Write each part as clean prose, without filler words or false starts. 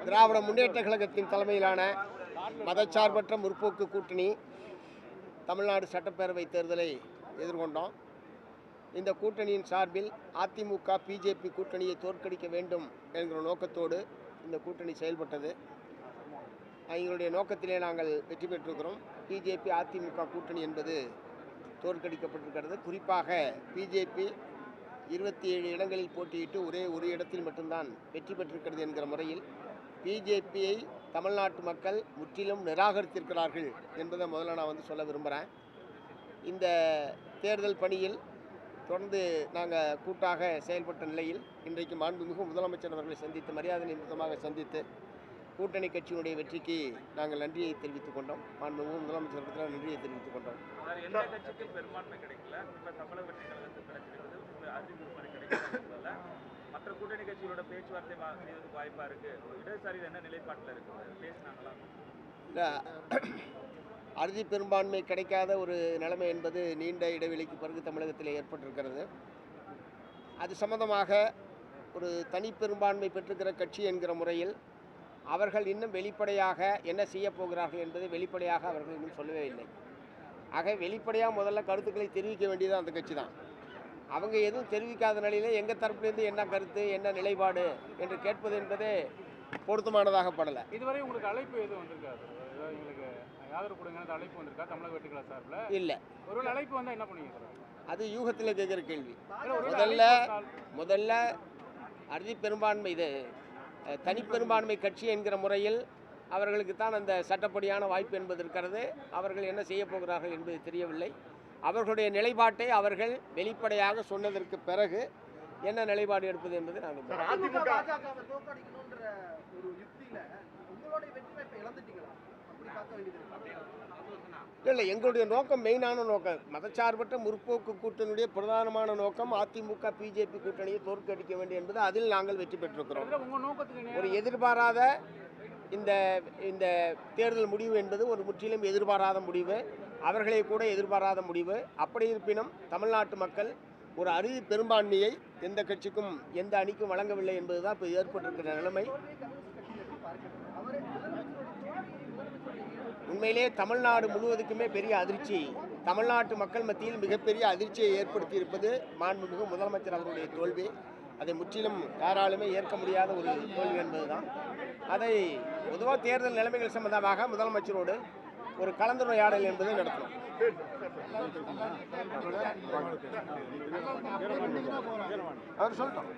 திராவிட முன்னேற்ற கழகத்தின் தலைமையிலான மதச்சார்பற்ற முற்போக்கு கூட்டணி தமிழ்நாடு சட்டப்பேரவை தேர்தலை எதிர்கொண்டோம். இந்த கூட்டணியின் சார்பில் அதிமுக பிஜேபி கூட்டணியை தோற்கடிக்க வேண்டும் என்கிற நோக்கத்தோடு இந்த கூட்டணி செயல்பட்டது. எங்களுடைய நோக்கத்திலே நாங்கள் வெற்றி பெற்றிருக்கிறோம். பிஜேபி அதிமுக கூட்டணி என்பது தோற்கடிக்கப்பட்டிருக்கிறது. குறிப்பாக பிஜேபி 27 இடங்களில் போட்டியிட்டு ஒரே ஒரு இடத்தில் மட்டும்தான் வெற்றி பெற்றிருக்கிறது என்கிற முறையில் பிஜேபியை தமிழ்நாட்டு மக்கள் முற்றிலும் நிராகரித்திருக்கிறார்கள் என்பதை முதல்ல நான் சொல்ல விரும்புகிறேன். இந்த தேர்தல் பணியில் தொடர்ந்து நாங்கள் கூட்டாக செயல்பட்ட நிலையில் இன்றைக்கு மாண்புமிகு முதலமைச்சர் அவர்களை சந்தித்து மரியாதை நிமித்தமாக சந்தித்து கூட்டணி கட்சியினுடைய வெற்றிக்கு நாங்கள் நன்றியை தெரிவித்துக் கொண்டோம். மாண்புமிகு முதலமைச்சர் நன்றியை தெரிவித்துக் கொண்டோம். பெரும்பான்மை கிடைக்கல, தமிழக வெற்றி கழகத்துக்கு கிடைச்சிருக்கிறது, கிடைக்கல, மற்ற கூட்டணி கட்சிகளோட பேச்சுவார்த்தை வாய்ப்பா இருக்கு. இடதுசாரியில் என்ன நிலைப்பாட்டில் இருக்கு பேசினாங்களா? இல்லை, அறுதி பெரும்பான்மை கிடைக்காத ஒரு நிலைமை என்பது நீண்ட இடைவெளிக்கு பிறகு தமிழகத்தில் ஏற்பட்டிருக்கிறது. அது சம்பந்தமாக ஒரு தனி பெரும்பான்மை பெற்றிருக்கிற கட்சி என்கிற முறையில் அவர்கள் இன்னும் வெளிப்படையாக என்ன செய்ய போகிறார்கள் என்பதை வெளிப்படையாக அவர்கள் இன்னும் சொல்லவே இல்லை. ஆக வெளிப்படையாக முதல்ல கருத்துக்களை தெரிவிக்க வேண்டியது அந்த கட்சி தான். அவங்க எதுவும் தெரிவிக்காத நிலையில் எங்கள் தரப்புலேருந்து என்ன கருத்து என்ன நிலைப்பாடு என்று கேட்பது என்பதே பொருத்தமானதாக படலை. இதுவரை உங்களுக்கு அழைப்பு எதுவும் வந்திருக்காது? எங்களுக்கு ஆதரவு கொடுங்க அழைப்பு வந்திருக்கா தமிழக வெற்றிகள சார்பில்? இல்லை. ஒரு அழைப்பு வந்தால் என்ன பண்ணுவீங்க? அது யூகத்தில் கேட்குற கேள்வி. முதல்ல அறுதி பெரும்பான்மை இது தனிப்பெரும்பான்மை கட்சி என்கிற முறையில் அவர்களுக்கு தான் அந்த சட்டப்படியான வாய்ப்பு என்பது இருக்கிறது. அவர்கள் என்ன செய்ய போகிறார்கள் என்பது தெரியவில்லை. அவர்களுடைய நிலைப்பாட்டை அவர்கள் வெளிப்படையாக சொன்னதற்கு பிறகு என்ன நிலைப்பாடு எடுப்பது என்பது நாங்கள் இல்லை. எங்களுடைய நோக்கம் மெயினான நோக்கம் மதச்சார்பற்ற முற்போக்கு கூட்டணியுடைய பிரதானமான நோக்கம் அதிமுக பிஜேபி கூட்டணியை தோற்கடிக்க வேண்டும் என்பது அதில் நாங்கள் வெற்றி பெற்றிருக்கிறோம். ஒரு எதிர்பாராத இந்த தேர்தல் முடிவு என்பது ஒரு முற்றிலும் எதிர்பாராத முடிவு, அவர்களே கூட எதிர்பாராத முடிவு. அப்படி இருப்பினும் தமிழ்நாட்டு மக்கள் ஒரு அறுதி பெரும்பான்மையை எந்த கட்சிக்கும் எந்த அணிக்கும் வழங்கவில்லை என்பதுதான் இப்போ ஏற்பட்டிருக்கிற நிலைமை. உண்மையிலே தமிழ்நாடு முழுவதுக்குமே பெரிய அதிர்ச்சி, தமிழ்நாட்டு மக்கள் மத்தியில் மிகப்பெரிய அதிர்ச்சியை ஏற்படுத்தி இருப்பது மாண்புமிகு முதலமைச்சர் அவர்களுடைய தோல்வி. அதை முற்றிலும் யாராலுமே ஏற்க முடியாத ஒரு தோல்வி என்பதுதான். அதை பொதுவாக தேர்தல் நிலைமைகள் சம்பந்தமாக முதலமைச்சரோடு ஒரு கலந்துரையாடல் என்பதை நடத்தணும். அவர் சொல்லிட்டோம்.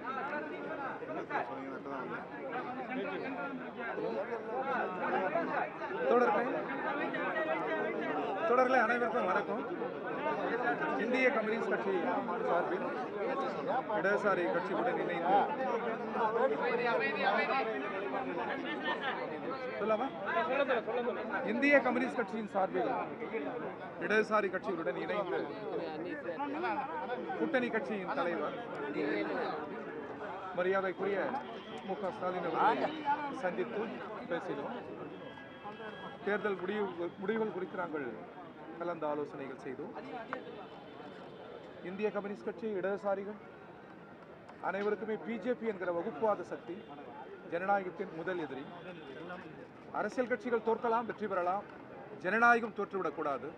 தொடர்களே அனைவருக்கும் வணக்கம். இந்திய கம்யூனிஸ்ட் கட்சி சார்பில் இடதுசாரி கட்சியுடன் இணைந்து இந்திய கம்யூனிஸ்ட் கட்சியின் சார்பில் இடதுசாரி கட்சிகளுடன் இணைந்து கூட்டணி கட்சியின் தலைவர் மரியாதைக்குரிய மு.க. ஸ்டாலின் அவர்களை சந்தித்து பேசினோம். தேர்தல் முடிவுகள் குறித்து நாங்கள் கலந்த ஆலோசனைகள் செய்தோம். இந்திய கம்யூனிஸ்ட் கட்சி இடதுசாரிகள் அனைவருக்குமே பிஜேபி என்கிற வகுப்புவாத சக்தி ஜனநாயகத்தின் முதல் எதிரி. அரசியல் கட்சிகள் தோற்கலாம், வெற்றி பெறலாம், ஜனநாயகம் தோற்றுவிடக்கூடாது.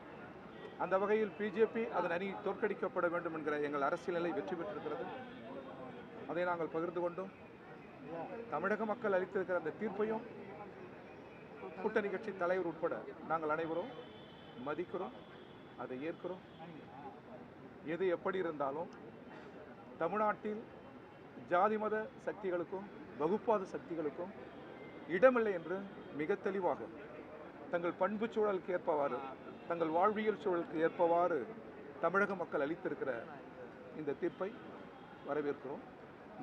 அந்த வகையில் பிஜேபி அதன் அணி தோற்கடிக்கப்பட வேண்டும் என்கிற எங்கள் அரசியல் நிலை வெற்றி பெற்றிருக்கிறது. அதை நாங்கள் பகிர்ந்து கொண்டோம். தமிழக மக்கள் அளித்திருக்கிற அந்த தீர்ப்பையும் கூட்டணி கட்சி தலைவர் உட்பட நாங்கள் அனைவரும் மதிக்கிறோம், அதை ஏற்கிறோம். எது எப்படி இருந்தாலும் தமிழ்நாட்டில் ஜாதி மத சக்திகளுக்கும் வகுப்பாத சக்திகளுக்கும் இடமில்லை என்று மிக தெளிவாக தங்கள் பண்பு சூழலுக்கு ஏற்பவாறு, தங்கள் வாழ்வியல் சூழலுக்கு ஏற்பவாறு தமிழக மக்கள் அளித்திருக்கிற இந்த தீர்ப்பை வரவேற்கிறோம்.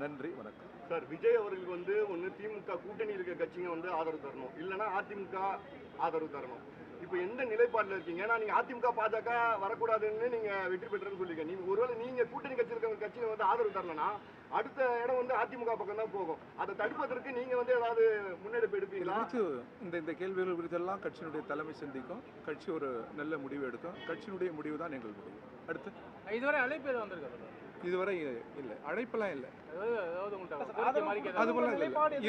நன்றி, வணக்கம். சார், விஜய் அவர்களுக்கு ஒன்று திமுக கூட்டணி இருக்க கட்சிங்க ஆதரவு தரணும், இல்லைன்னா அதிமுக ஆதரவு தரணும். இப்போ எந்த நிலைப்பாட்டில் இருக்கீங்க? ஏன்னா நீங்கள் அதிமுக பாஜக வரக்கூடாதுன்னு நீங்கள் வெற்றி பெற்றதுன்னு சொல்லிங்க. நீங்கள் ஒருவேளை நீங்கள் கூட்டணி கட்சி இருக்க கட்சியை ஆதரவு தரலன்னா அடுத்த இடம் அதிமுக பக்கம் தான் போகும். அதை தடுப்பதற்கு நீங்கள் ஏதாவது முன்னெடுப்பு எடுப்பீங்களா? இந்த கேள்விகள் குறித்தெல்லாம் கட்சியினுடைய தலைமை சிந்திக்கும். கட்சி ஒரு நல்ல முடிவு எடுக்கும். கட்சியினுடைய முடிவு தான் எங்கள் முடிவு. அடுத்து இதுவரை அழைப்பு எதுவும் வந்திருக்காரு? இதுவரை இல்லை, அழைப்பெல்லாம் இல்லை. அதாவது உங்கள்கிட்ட கோரிக்கை மாதிரி கேட்டா- அதுபோலாம்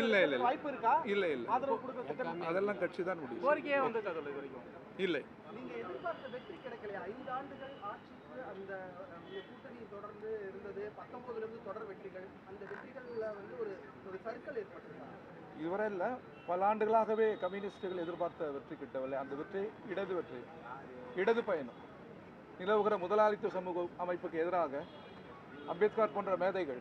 இல்லை இல்லை வாய்ப்பு இருக்கா? இல்லை இல்லை ஆதரவு கொடுக்கறதுக்கு அதெல்லாம் கட்சி தான் முடியும். கோரிக்கையே வந்திருக்கா சொல்ல இது வரைக்கும்? இல்லை, நீங்க எதிர்பார்த்த வெற்றி கிடைக்கலையா? 5 ஆண்டுகள் ஆட்சிக்கு அந்த உங்க கூட்டணி தொடர்ந்து இருந்தது. 19ல இருந்து தொடர் வெற்றிகள். அந்த வெற்றிகள்ல வந்து ஒரு சர்க்கிள் ஏற்பட்டிருக்கா? இதுவரை இல்லை, பல ஆண்டுகளாகவே கம்யூனிஸ்டுகள் எதிர்பார்த்த வெற்றி கிட்டவில்லை. அந்த வெற்றி இடது பயணம். நிலவுகிற முதலாளித்துவ சமூக அமைப்புக்கு எதிராக அம்பேத்கர் போன்ற மேதைகள்,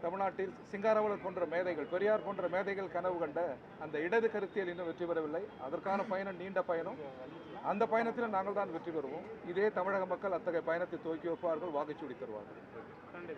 தமிழ்நாட்டில் சிங்காரவலர் போன்ற மேதைகள், பெரியார் போன்ற மேதைகள் கனவு கண்ட அந்த இடது கருத்தியல் இன்னும் வெற்றி பெறவில்லை. அதற்கான பயணம் நீண்ட பயணம். அந்த பயணத்தில் நாங்கள் தான் வெற்றி பெறுவோம். இதே தமிழக மக்கள் அத்தகைய பயணத்தை துவக்கி வைப்பார்கள், வாக்குச்சூடி தருவார்கள். நன்றி.